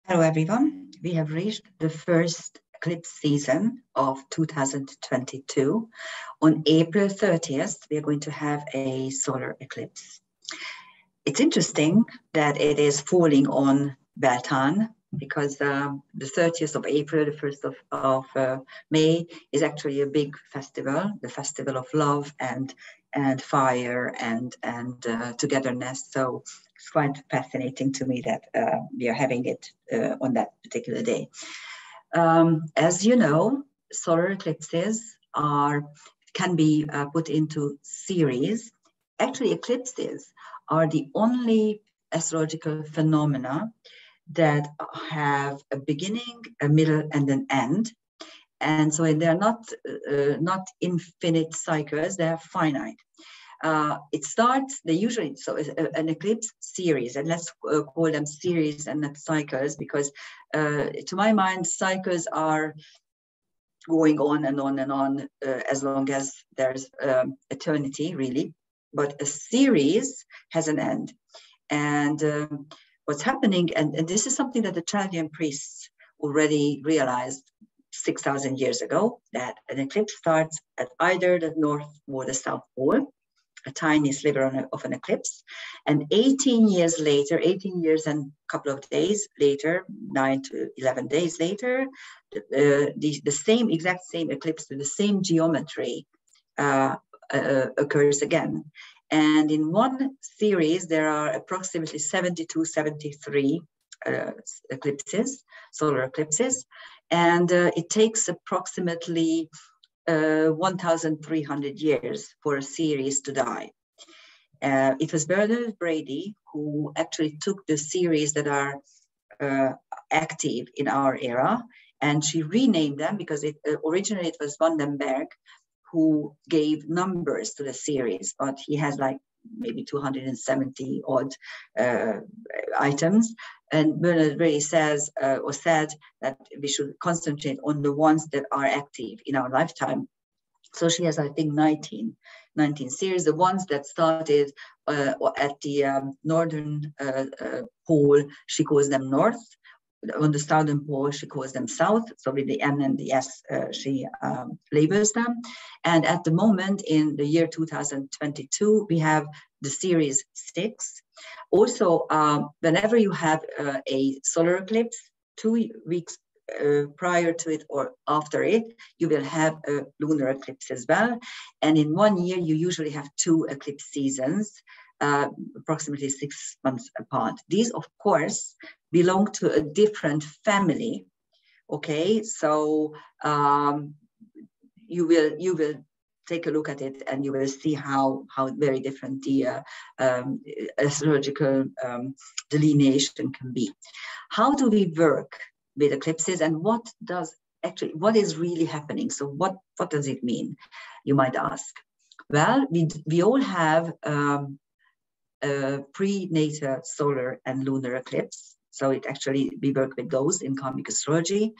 Hello everyone, we have reached the first eclipse season of 2022. On April 30th, we are going to have a solar eclipse. It's interesting that it is falling on Beltane because the 30th of April, the 1st of May is actually a big festival, the festival of love and fire and togetherness. So it's quite fascinating to me that we are having it on that particular day. As you know, solar eclipses can be put into series. Actually, eclipses are the only astrological phenomena that have a beginning, a middle, and an end. And so they're not infinite cycles, they're finite. It starts, an eclipse series, and let's call them series and not cycles, because to my mind, cycles are going on and on and on as long as there's eternity, really. But a series has an end. And what's happening, and this is something that the Chaldean priests already realized 6,000 years ago, that an eclipse starts at either the North or the South Pole, a tiny sliver of an eclipse, and 18 years later, 18 years and a couple of days later, 9 to 11 days later, the exact same eclipse with the same geometry occurs again. And in one series, there are approximately 72, 73 eclipses, solar eclipses, and it takes approximately 1,300 years for a series to die. It was Bernard Brady who actually took the series that are active in our era, and she renamed them because originally it was Vandenberg who gave numbers to the series, but he has like maybe 270 odd items. And Bernard Brady said that we should concentrate on the ones that are active in our lifetime. So she has, I think, 19 series. The ones that started at the northern pole, she calls them north. On the southern pole, she calls them south. So with the N and the S, she labels them. And at the moment, in the year 2022, we have the series 6. Also, whenever you have a solar eclipse, 2 weeks prior to it or after it, you will have a lunar eclipse as well. And in 1 year, you usually have 2 eclipse seasons, approximately 6 months apart. These, of course, belong to a different family. Okay, so you will take a look at it and you will see how very different the astrological delineation can be. How do we work with eclipses, and what is really happening? So what does it mean, you might ask? Well, we all have prenatal solar and lunar eclipse. So we work with those in karmic astrology.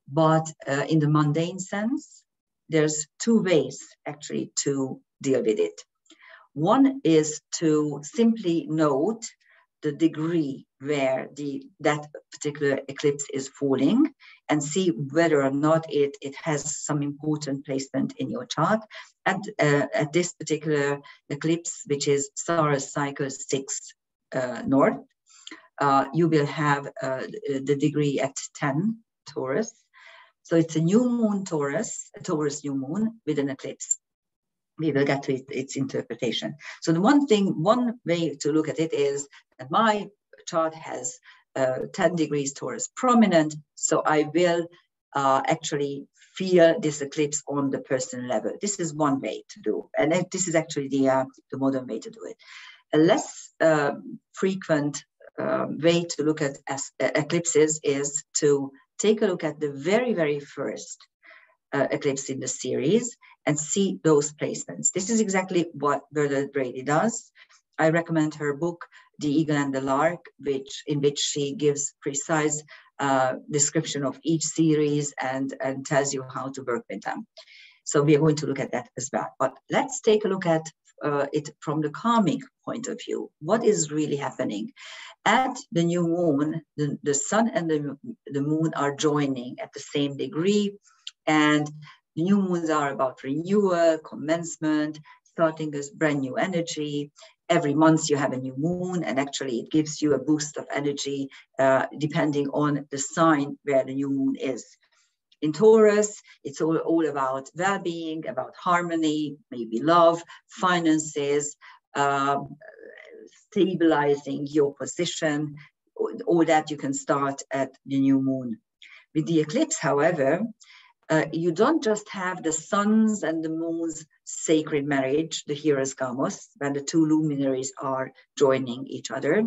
But in the mundane sense, there's 2 ways actually to deal with it. One is to simply note the degree where that particular eclipse is falling and see whether or not it has some important placement in your chart. And at this particular eclipse, which is Saros cycle 6 north, you will have the degree at 10 Taurus. So it's a new moon Taurus, a Taurus new moon with an eclipse. We will get to its interpretation. So the one way to look at it is that my chart has 10 degrees Taurus prominent, so I will actually feel this eclipse on the personal level. This is one way to do, and this is actually the modern way to do it. A less frequent way to look at eclipses is to take a look at the very, very first eclipse in the series and see those placements. This is exactly what Bernard Brady does. I recommend her book, The Eagle and the Lark, in which she gives precise description of each series and tells you how to work with them. So we are going to look at that as well. But let's take a look at it from the karmic point of view. What is really happening? At the new moon, the sun and the moon are joining at the same degree, and the new moons are about renewal, commencement, starting this brand new energy. Every month you have a new moon, and actually it gives you a boost of energy depending on the sign where the new moon is. In Taurus, it's all about well-being, about harmony, maybe love, finances, stabilizing your position. All that you can start at the new moon. With the eclipse, however, you don't just have the sun's and the moon's sacred marriage, the Hieros Gamos, when the two luminaries are joining each other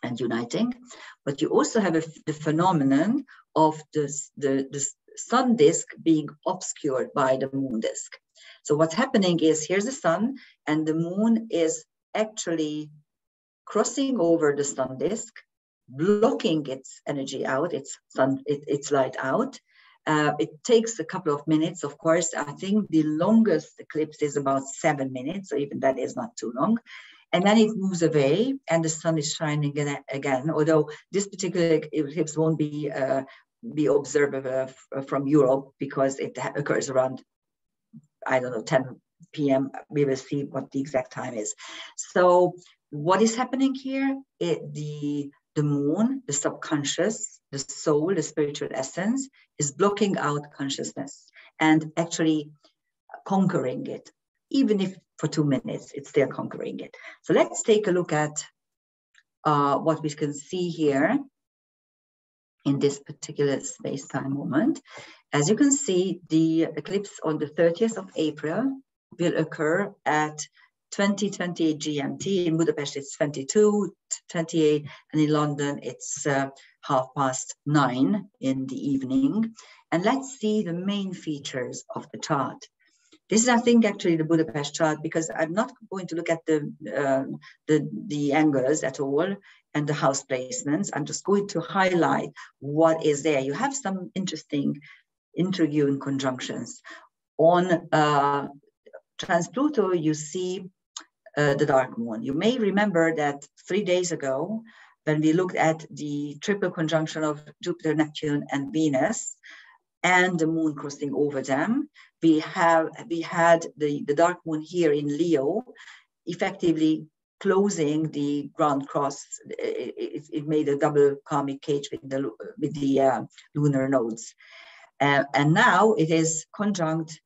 and uniting, but you also have the phenomenon of the sun disk being obscured by the moon disk. So what's happening is, here's the sun, and the moon is actually crossing over the sun disk, blocking its energy out, its light out. It takes a couple of minutes, of course. I think the longest eclipse is about 7 minutes, so even that is not too long. And then it moves away, and the sun is shining again. Although this particular eclipse won't be observable from Europe, because it occurs around, I don't know, 10 p.m. We will see what the exact time is. So what is happening here? The moon, the subconscious, the soul, the spiritual essence, is blocking out consciousness and actually conquering it. Even if for 2 minutes, it's still conquering it. So let's take a look at what we can see here in this particular space-time moment. As you can see, the eclipse on the 30th of April will occur at 20:28 GMT. In Budapest, it's 22:28, and in London, it's 9:30 in the evening. And let's see the main features of the chart. This is, I think, actually the Budapest chart, because I'm not going to look at the angles at all and the house placements. I'm just going to highlight what is there. You have some interesting interviewing conjunctions. On Trans-Pluto, you see the dark moon. You may remember that 3 days ago, when we looked at the triple conjunction of Jupiter, Neptune, and Venus, and the moon crossing over them, we had the dark moon here in Leo, effectively closing the ground cross. It made a double karmic cage with the lunar nodes, and now it is conjunct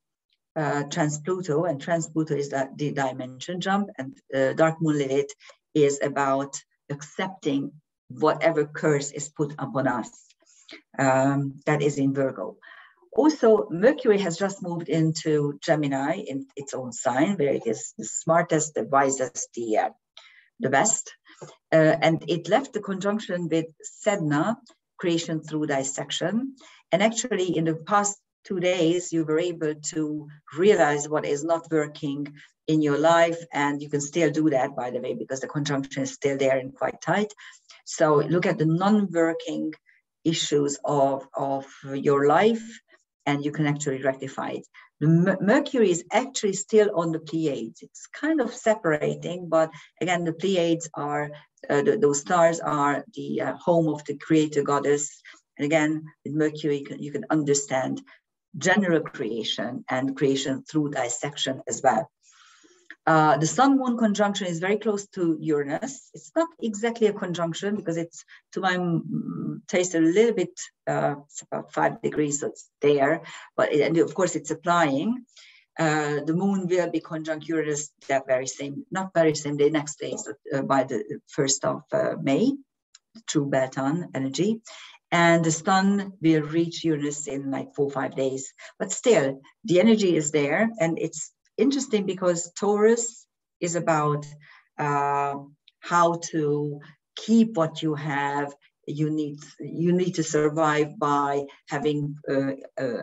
Trans-Pluto, and Trans-Pluto is the dimension jump, and dark moon Lilith is about accepting whatever curse is put upon us. That is in Virgo. Also, Mercury has just moved into Gemini, in its own sign, where it is the smartest, the wisest, the best. And it left the conjunction with Sedna, creation through dissection. And actually, in the past 2 days, you were able to realize what is not working in your life. And you can still do that, by the way, because the conjunction is still there and quite tight. So look at the non-working issues of your life, and you can actually rectify it. The Mercury is actually still on the Pleiades. It's kind of separating, but again, the Pleiades are, those stars are the home of the creator goddess. And again, with Mercury, you can understand general creation and creation through dissection as well. The Sun-Moon conjunction is very close to Uranus. It's not exactly a conjunction, because it's, to my taste, a little bit, it's about 5 degrees, so it's there. But and of course, it's applying. The moon will be conjunct Uranus that not very same day, next day, so by the 1st of May, through Beltane energy. And the sun will reach Uranus in like 4 or 5 days. But still, the energy is there, and it's interesting because Taurus is about how to keep what you have. You need to survive by having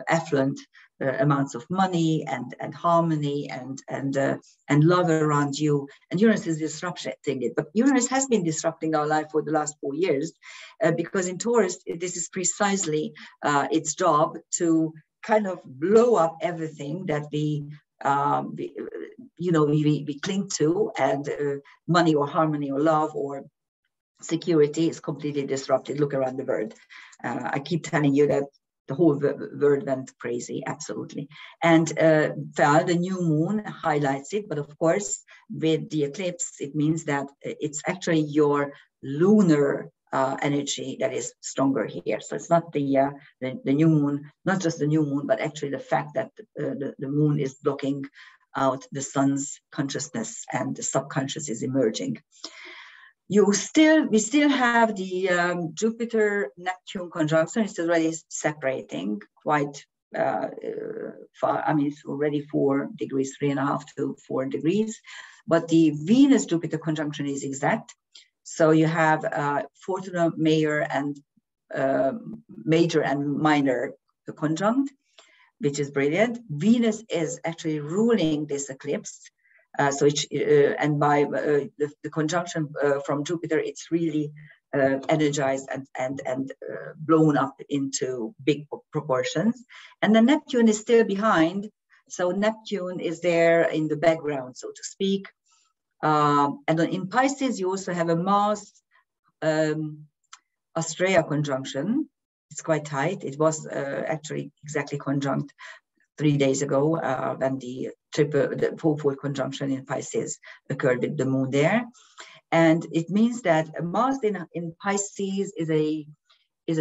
affluent amounts of money and harmony and love around you. And Uranus is disrupting it, but Uranus has been disrupting our life for the last 4 years because in Taurus this is precisely its job to kind of blow up everything that we we cling to, and money or harmony or love or security is completely disrupted. Look around the world. I keep telling you that the whole world went crazy, absolutely. And the new moon highlights it, but of course, with the eclipse, it means that it's actually your lunar energy that is stronger here. So it's not the new moon, not just the new moon, but actually the fact that the moon is blocking out the sun's consciousness and the subconscious is emerging. We still have the Jupiter-Neptune conjunction. It's already separating quite far. I mean, it's already 4 degrees, 3.5 to 4 degrees. But the Venus-Jupiter conjunction is exact. So you have Fortuna Major and Minor conjunct, which is brilliant. Venus is actually ruling this eclipse. And by the conjunction from Jupiter, it's really energized and blown up into big proportions. And the Neptune is still behind. So Neptune is there in the background, so to speak. And in Pisces, you also have a Mars Astrea conjunction. It's quite tight. It was actually exactly conjunct 3 days ago when the fourfold conjunction in Pisces occurred with the moon there. And it means that Mars in Pisces is a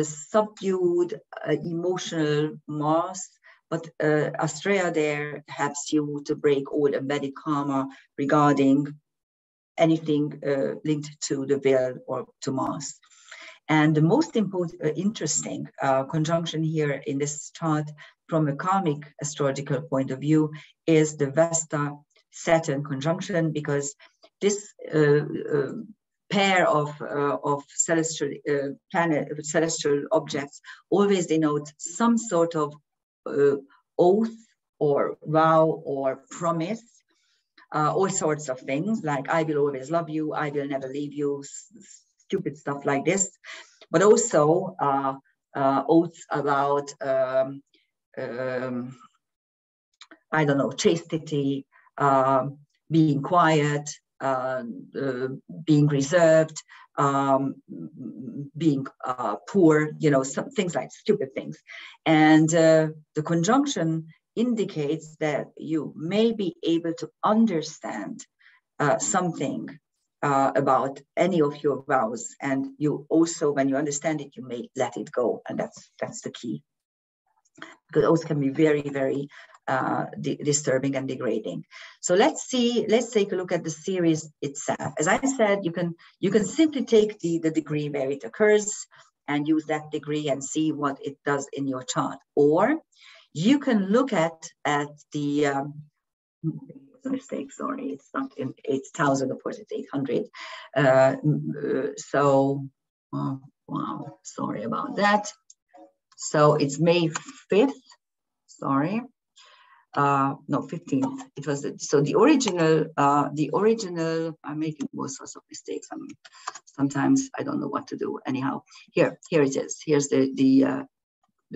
subdued, emotional Mars, but Astrea there helps you to break all embedded karma regarding anything linked to the will or to Mars. And the most interesting conjunction here in this chart from a karmic astrological point of view is the Vesta Saturn conjunction, because this pair of celestial celestial objects always denote some sort of oath or vow or promise, all sorts of things like I will always love you, I will never leave you, stupid stuff like this, but also oaths about I don't know, chastity, being quiet, being reserved, being poor, some things like stupid things. And the conjunction indicates that you may be able to understand something about any of your vows, and you also, when you understand it, you may let it go, and that's the key, because those can be very, very disturbing and degrading. So let's take a look at the series itself. As I said, you can simply take the degree where it occurs and use that degree and see what it does in your chart, or you can look at the mistake, sorry, it's not in 8,000, of course it's 800. Wow, sorry about that. So it's May 5th, sorry. No, 15th. It was the original. I'm making all sorts of mistakes. Sometimes I don't know what to do. Anyhow, here it is. Here's the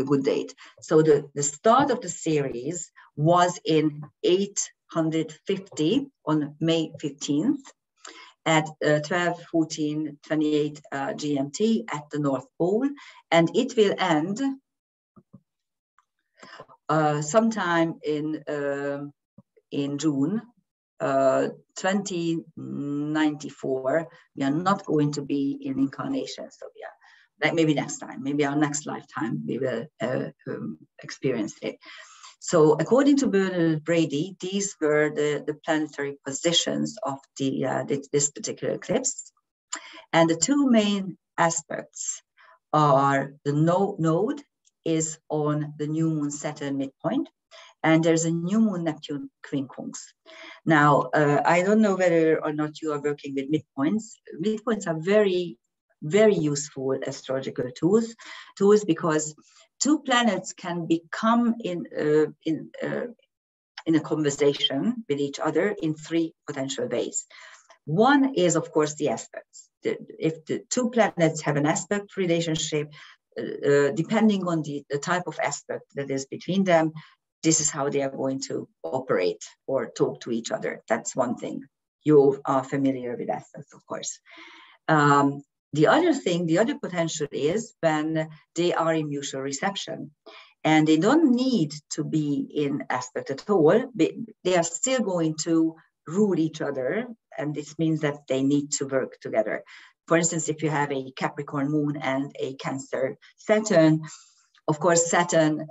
good date. So the start of the series was in 850 on May 15th at 12:14:28 GMT at the North Pole, and it will end sometime in June 2094. We are not going to be in incarnation, so like maybe next time, maybe our next lifetime, we will experience it. So according to Bernard Brady, these were the planetary positions of this particular eclipse. And the two main aspects are the node is on the new moon Saturn midpoint, and there's a new moon Neptune quincunx. Now, I don't know whether or not you are working with midpoints. Midpoints are very, very useful astrological tools because two planets can become in a conversation with each other in three potential ways. One is, of course, the aspects. If the two planets have an aspect relationship, depending on the type of aspect that is between them, this is how they are going to operate or talk to each other. That's one thing. You are familiar with aspects, of course. The other thing, the other potential is when they are in mutual reception. And they don't need to be in aspect at all. They are still going to rule each other. And this means that they need to work together. For instance, if you have a Capricorn moon and a Cancer Saturn, of course, Saturn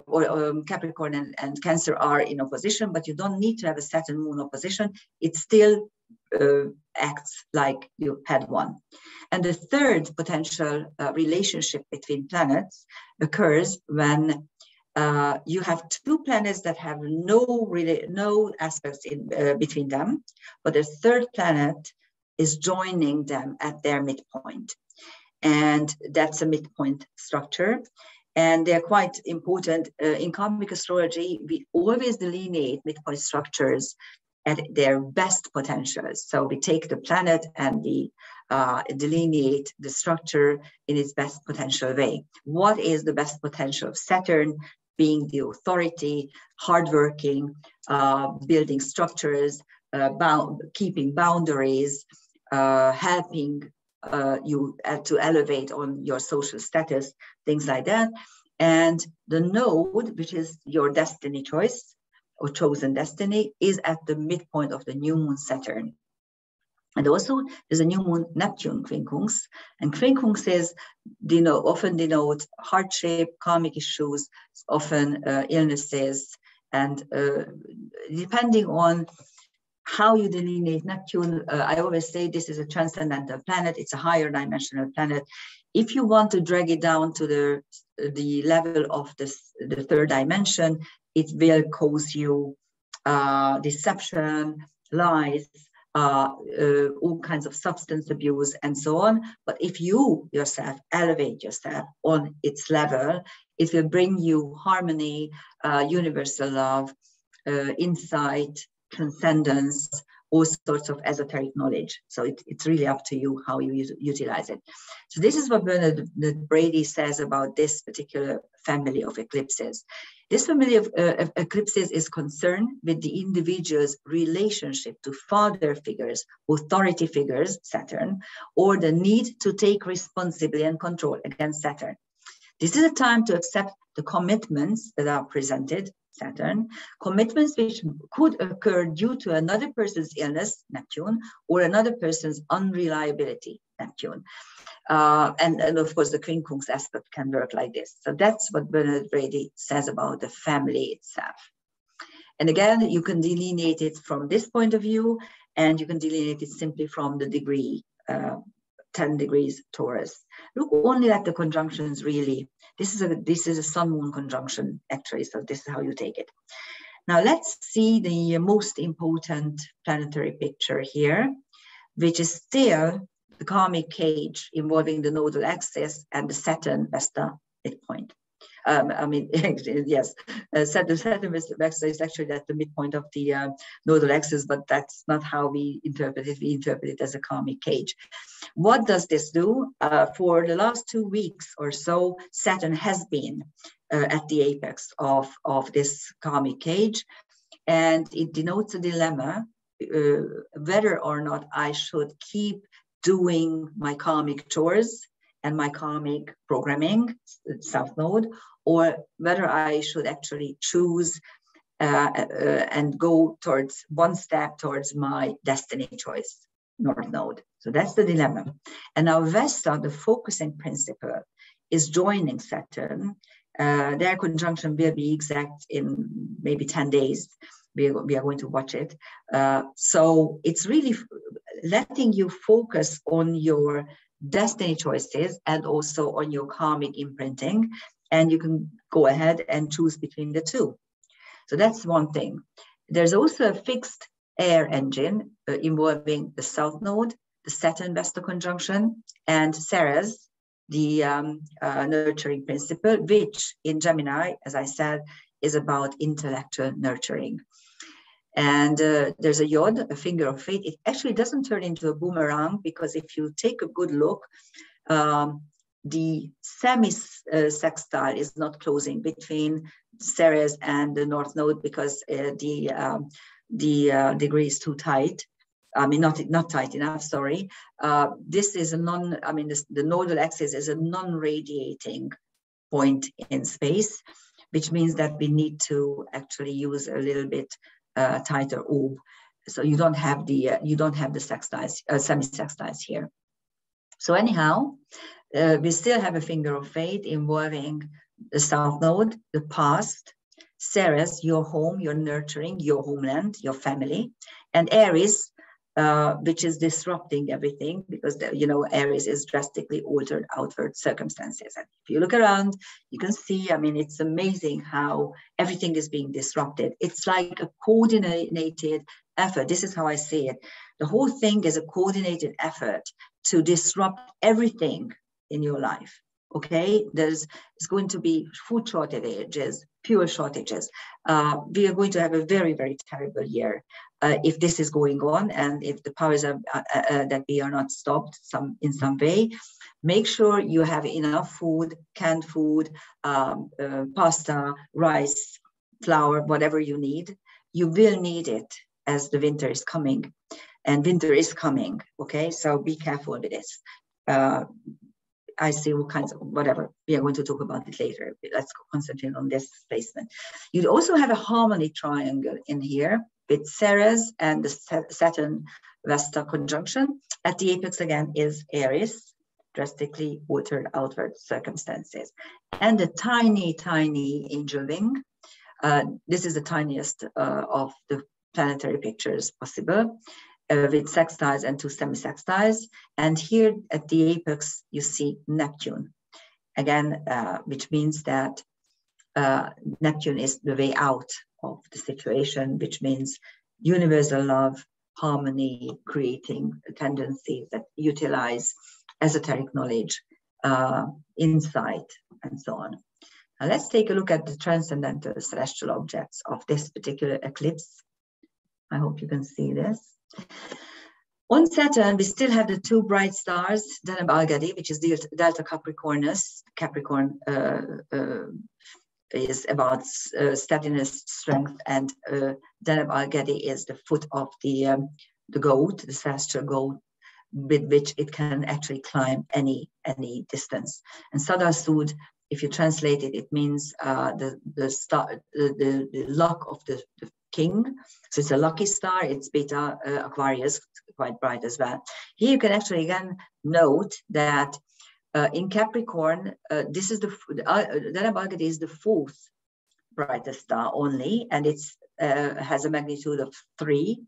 or Capricorn and Cancer are in opposition, but you don't need to have a Saturn moon opposition. It still acts like you had one. And the third potential relationship between planets occurs when you have two planets that have no aspects in between them, but the third planet is joining them at their midpoint. And that's a midpoint structure. And they're quite important. In karmic astrology, we always delineate midpoint structures at their best potentials. So we take the planet and we delineate the structure in its best potential way. What is the best potential of Saturn? Being the authority, hardworking, building structures, keeping boundaries, helping you to elevate on your social status, things like that. And the node, which is your destiny choice or chosen destiny, is at the midpoint of the new moon Saturn. And also there's a new moon Neptune quincunx, and quincunx is often denote hardship, karmic issues, often illnesses, and depending on how you delineate Neptune, I always say this is a transcendental planet. It's a higher dimensional planet. If you want to drag it down to the level of the third dimension, it will cause you deception, lies, all kinds of substance abuse, and so on. But if you yourself elevate yourself on its level, it will bring you harmony, universal love, insight, transcendence, all sorts of esoteric knowledge. So it's really up to you how you utilize it. So this is what Bernard Brady says about this particular family of eclipses. This family of eclipses is concerned with the individual's relationship to father figures, authority figures, Saturn, or the need to take responsibility and control against Saturn. This is a time to accept the commitments that are presented, Saturn, commitments which could occur due to another person's illness, Neptune, or another person's unreliability, Neptune. And of course, the quincunx aspect can work like this. So that's what Bernard Brady says about the family itself. And again, you can delineate it from this point of view, and you can delineate it simply from the degree, 10 degrees Taurus. Look only at the conjunctions, really. This is a sun-moon conjunction, actually, so this is how you take it. Now let's see the most important planetary picture here, which is still the karmic cage involving the nodal axis and the Saturn Vesta midpoint. Yes, Saturn Vesta is actually at the midpoint of the nodal axis, but that's not how we interpret it. We interpret it as a karmic cage. What does this do? For the last 2 weeks or so, Saturn has been at the apex of this karmic cage, and it denotes a dilemma whether or not I should keep doing my karmic chores and my karmic programming, South Node, or whether I should actually choose and go towards one step towards my destiny choice, North Node. So that's the dilemma. And now Vesta, the focusing principle, is joining Saturn. Their conjunction will be exact in maybe 10 days. We are going to watch it. So it's really letting you focus on your destiny choices and also on your karmic imprinting. And you can go ahead and choose between the two. So that's one thing. There's also a fixed air engine involving the South Node, the Saturn Vesta conjunction, and Saros, the nurturing principle, which in Gemini, as I said, is about intellectual nurturing. And there's a yod, a finger of fate. It actually doesn't turn into a boomerang, because if you take a good look, the semi-sextile is not closing between Ceres and the North Node because the degree is too tight. I mean, not tight enough, sorry. This is a the nodal axis is a non-radiating point in space, which means that we need to actually use a little bit tighter orb. So you don't have the sextiles, semi-sextiles here. So anyhow, we still have a finger of fate involving the South Node, the past, Ceres, your home, your nurturing, your homeland, your family, and Aries, which is disrupting everything because Aries is drastically altered outward circumstances. And if you look around, you can see, I mean, it's amazing how everything is being disrupted. It's like a coordinated effort. This is how I see it. The whole thing is a coordinated effort to disrupt everything in your life. Okay, it's going to be food shortages, fuel shortages. We are going to have a very, very terrible year if this is going on, and if the powers are that we are not stopped in some way. Make sure you have enough food, canned food, pasta, rice, flour, whatever you need. You will need it as the winter is coming, and winter is coming. Okay, so be careful with this. I see all kinds of whatever. We are going to talk about it later. Let's concentrate on this placement. You also have a harmony triangle in here with Ceres and the Saturn Vesta conjunction. At the apex again is Aries, drastically altered outward circumstances. And the tiny, tiny angel wing. This is the tiniest of the planetary pictures possible. With sextiles and 2 semi-sextiles. And here at the apex, you see Neptune. Again, which means that Neptune is the way out of the situation, which means universal love, harmony, creating tendencies that utilize esoteric knowledge, insight, and so on. Now let's take a look at the transcendental celestial objects of this particular eclipse. I hope you can see this. On Saturn, we still have the 2 bright stars, Deneb Algadi, which is Delta Capricornus. Capricorn is about steadiness, strength, and Deneb Algadi is the foot of the goat, the celestial goat, with which it can actually climb any distance. And Sadar Sud, if you translate it, it means the luck of the king. So it's a lucky star. It's Beta Aquarius, quite bright as well. Here you can actually again note that in Capricorn, this is Deneb Algadi is the 4th brightest star only, and it's has a magnitude of 3,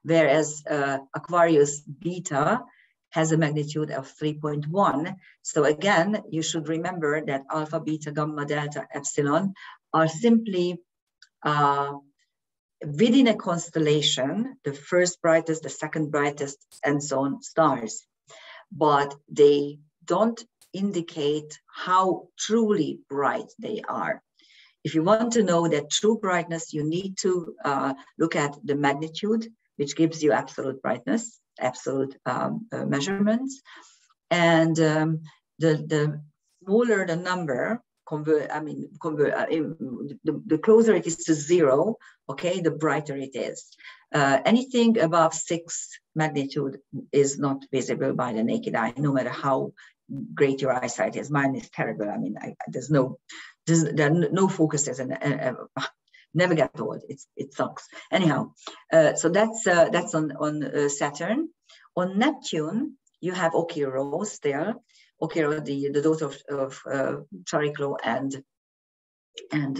whereas Aquarius Beta has a magnitude of 3.1. So again, you should remember that Alpha, Beta, Gamma, Delta, Epsilon are simply within a constellation, the first brightest, the second brightest, and so on stars, but they don't indicate how truly bright they are. If you want to know that true brightness, you need to look at the magnitude, which gives you absolute brightness, absolute measurements, and the smaller the number, the closer it is to 0, okay, the brighter it is. Anything above 6 magnitude is not visible by the naked eye, no matter how great your eyesight is. Mine is terrible. I mean, there are no focuses, and never get old. It sucks. Anyhow, so that's on Saturn. On Neptune, you have Okiro still. Okiro, the daughter of Chariklo and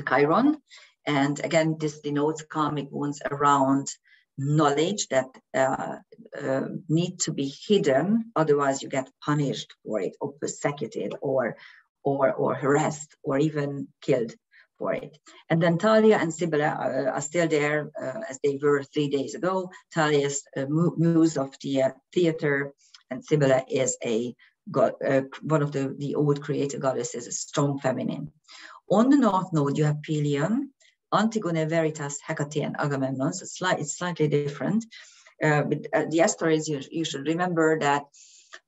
Chiron. And again, this denotes karmic wounds around knowledge that need to be hidden, otherwise you get punished for it, or persecuted, or harassed, or even killed for it. And then Thalia and Cybele are still there as they were 3 days ago. Thalia is a muse of the theater, and Cybele is a god, one of the old creator goddesses, a strong feminine. On the North Node, you have Pelion, Antigone, Veritas, Hecate, and Agamemnon. So it's slightly different. With the asteroids, you should remember that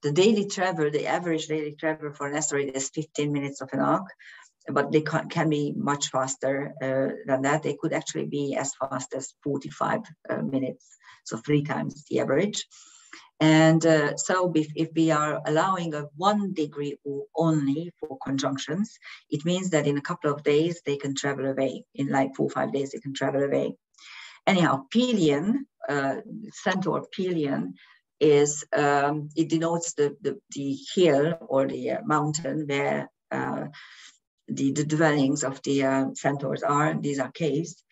The daily travel, the average daily travel for an asteroid is 15 minutes of an arc, but they can be much faster than that. They could actually be as fast as 45 minutes, so 3 times the average. And so if we are allowing a 1 degree only for conjunctions, it means that in a couple of days, they can travel away. In like 4 or 5 days, they can travel away. Anyhow, Pelion, Centaur Pelion, is it denotes the hill or the mountain where the dwellings of the centaurs are. These are caves.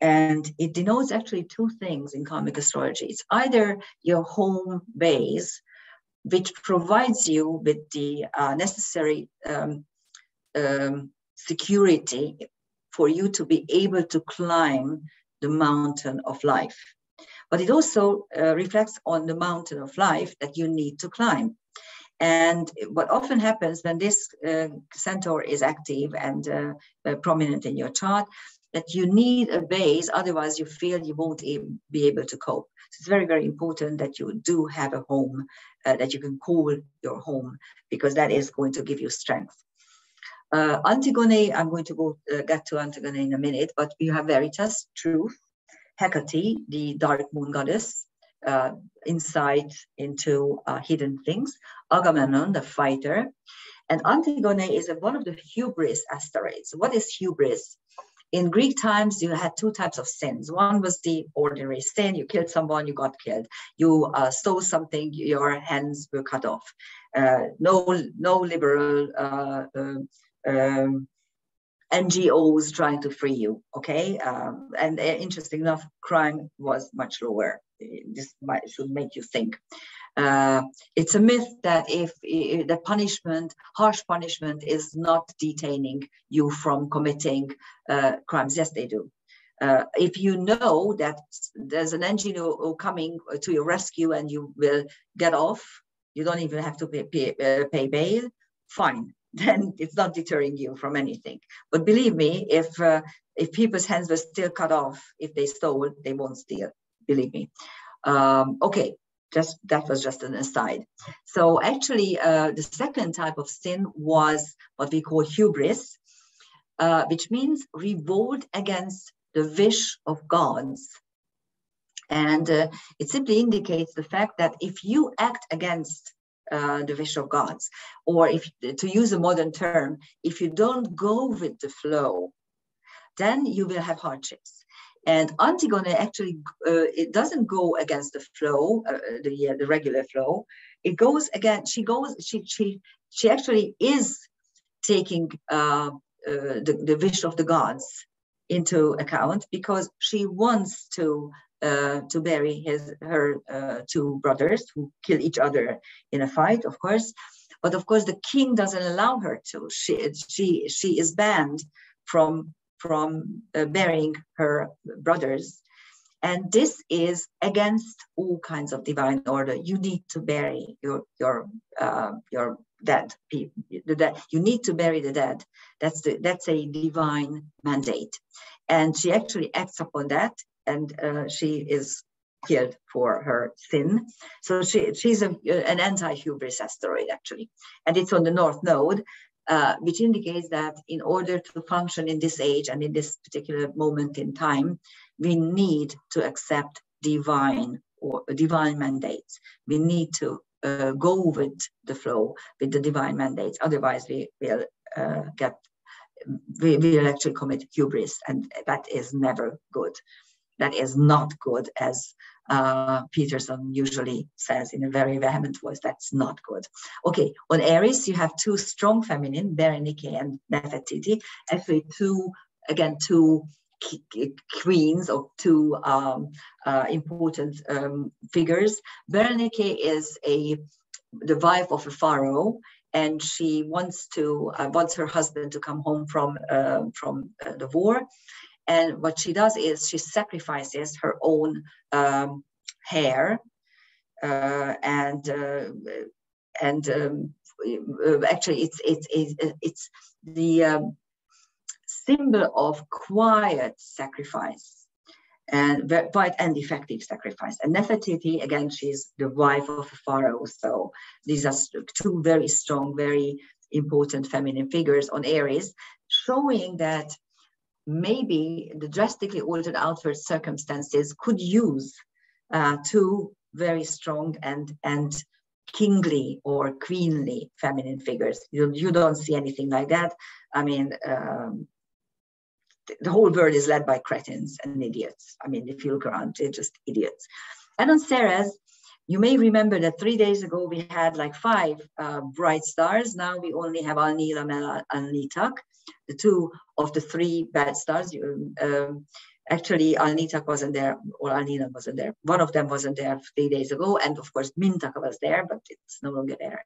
And it denotes actually 2 things in karmic astrology. It's either your home base, which provides you with the necessary security for you to be able to climb the mountain of life. But it also reflects on the mountain of life that you need to climb. And what often happens when this centaur is active and prominent in your chart, that you need a base, otherwise you feel you won't be able to cope. So it's very, very important that you do have a home that you can call your home, because that is going to give you strength. Antigone, I'm going to get to Antigone in a minute, but you have Veritas, truth, Hecate, the dark moon goddess, insight into hidden things, Agamemnon, the fighter, and Antigone is one of the hubris asteroids. What is hubris? In Greek times, you had 2 types of sins. One was the ordinary sin. You killed someone, you got killed. You stole something, your hands were cut off. No liberal NGOs trying to free you, okay? And interesting enough, crime was much lower. This should make you think. It's a myth that if the punishment, harsh punishment, is not detaining you from committing crimes. Yes, they do. If you know that there's an NGO coming to your rescue and you will get off, you don't even have to pay bail, fine. Then it's not deterring you from anything. But believe me, if people's hands were still cut off, if they stole, they won't steal. Believe me. Okay. That was just an aside. So actually, the second type of sin was what we call hubris, which means revolt against the wish of gods. And it simply indicates the fact that if you act against the wish of gods, or if, to use a modern term, if you don't go with the flow, then you will have hardships. And Antigone actually, it doesn't go against the flow, the regular flow. It goes again. She actually is taking the wish of the gods into account, because she wants to bury her 2 brothers who kill each other in a fight, of course. But of course, the king doesn't allow her to. She is banned from burying her brothers, and this is against all kinds of divine order. You need to bury your dead people. You need to bury the dead. That's a divine mandate, and she actually acts upon that, and she is killed for her sin. So she's an anti-hubris asteroid actually, and it's on the North Node. Which indicates that in order to function in this age and in this particular moment in time, we need to accept divine mandates. We need to go with the flow, with the divine mandates. Otherwise, we will actually commit hubris, and that is never good. That is not good, as Peterson usually says in a very vehement voice. That's not good. Okay, on Aries, you have 2 strong feminine, Berenike and Nefertiti. Actually, two queens, or 2 important figures. Berenike is the wife of a pharaoh, and she wants her husband to come home from the war. And what she does is she sacrifices her own hair, actually it's the symbol of quiet sacrifice. and quite an effective sacrifice. And Nefertiti, again, she's the wife of a pharaoh. So these are two very strong, very important feminine figures on Aries, showing that maybe the drastically altered outward circumstances could use two very strong and kingly or queenly feminine figures. You don't see anything like that. I mean, the whole world is led by cretins and idiots. I mean, if you look around, they're just idiots. And on Ceres, you may remember that 3 days ago we had like 5 bright stars. Now we only have Al-Nila and Al-Nitak, the 2 of the 3 bad stars. Actually, Al-Nitak wasn't there, or Al-Nila wasn't there. One of them wasn't there 3 days ago. And of course, Mintaka was there, but it's no longer there.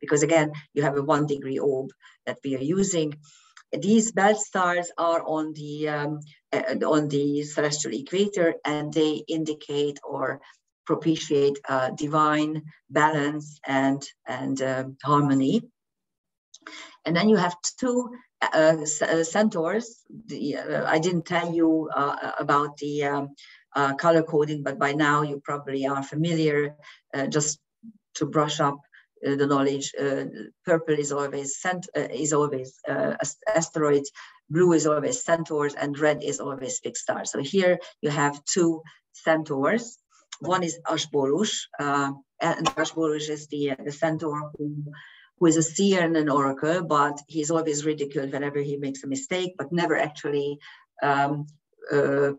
Because again, you have a 1 degree orb that we are using. These belt stars are on the celestial equator, and they indicate or propitiate divine balance and harmony. And then you have 2 centaurs. I didn't tell you about the color coding, but by now you probably are familiar. Just to brush up the knowledge, purple is always asteroids, blue is always centaurs, and red is always fixed stars. So here you have 2 centaurs. One is Ashborush, and Ashborush is the centaur who is a seer and an oracle, but he's always ridiculed whenever he makes a mistake, but never actually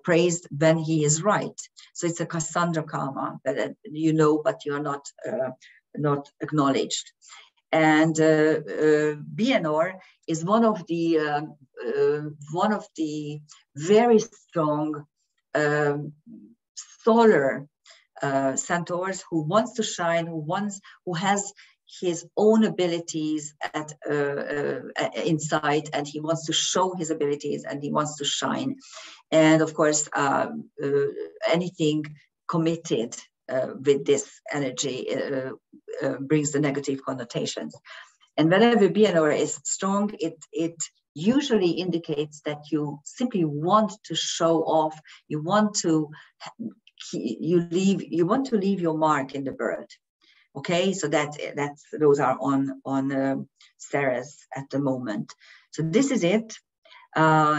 praised when he is right. So it's a Cassandra karma that you know, but you're not acknowledged. And Bienor is one of the very strong solar centaurs who wants to shine, who has his own abilities inside, and he wants to show his abilities and he wants to shine. And of course, anything committed with this energy brings the negative connotations. And whenever Bienor is strong, it usually indicates that you simply want to show off. You want to leave your mark in the world. Okay, so those are on Ceres at the moment. So this is it.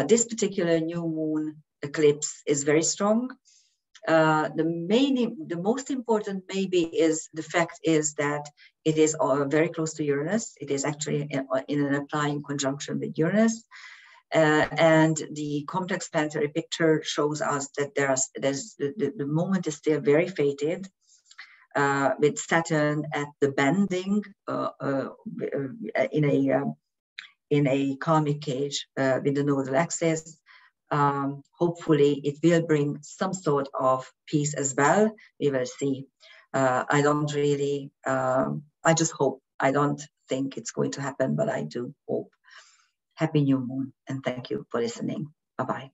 This particular new moon eclipse is very strong. The most important maybe is the fact is that it is very close to Uranus. It is actually in an applying conjunction with Uranus. And the complex planetary picture shows us that the moment is still very fated, with Saturn at the bending in a karmic cage with the nodal axis. Hopefully it will bring some sort of peace as well. We will see. I just hope. I don't think it's going to happen, but I do hope. Happy new moon, and thank you for listening. Bye-bye.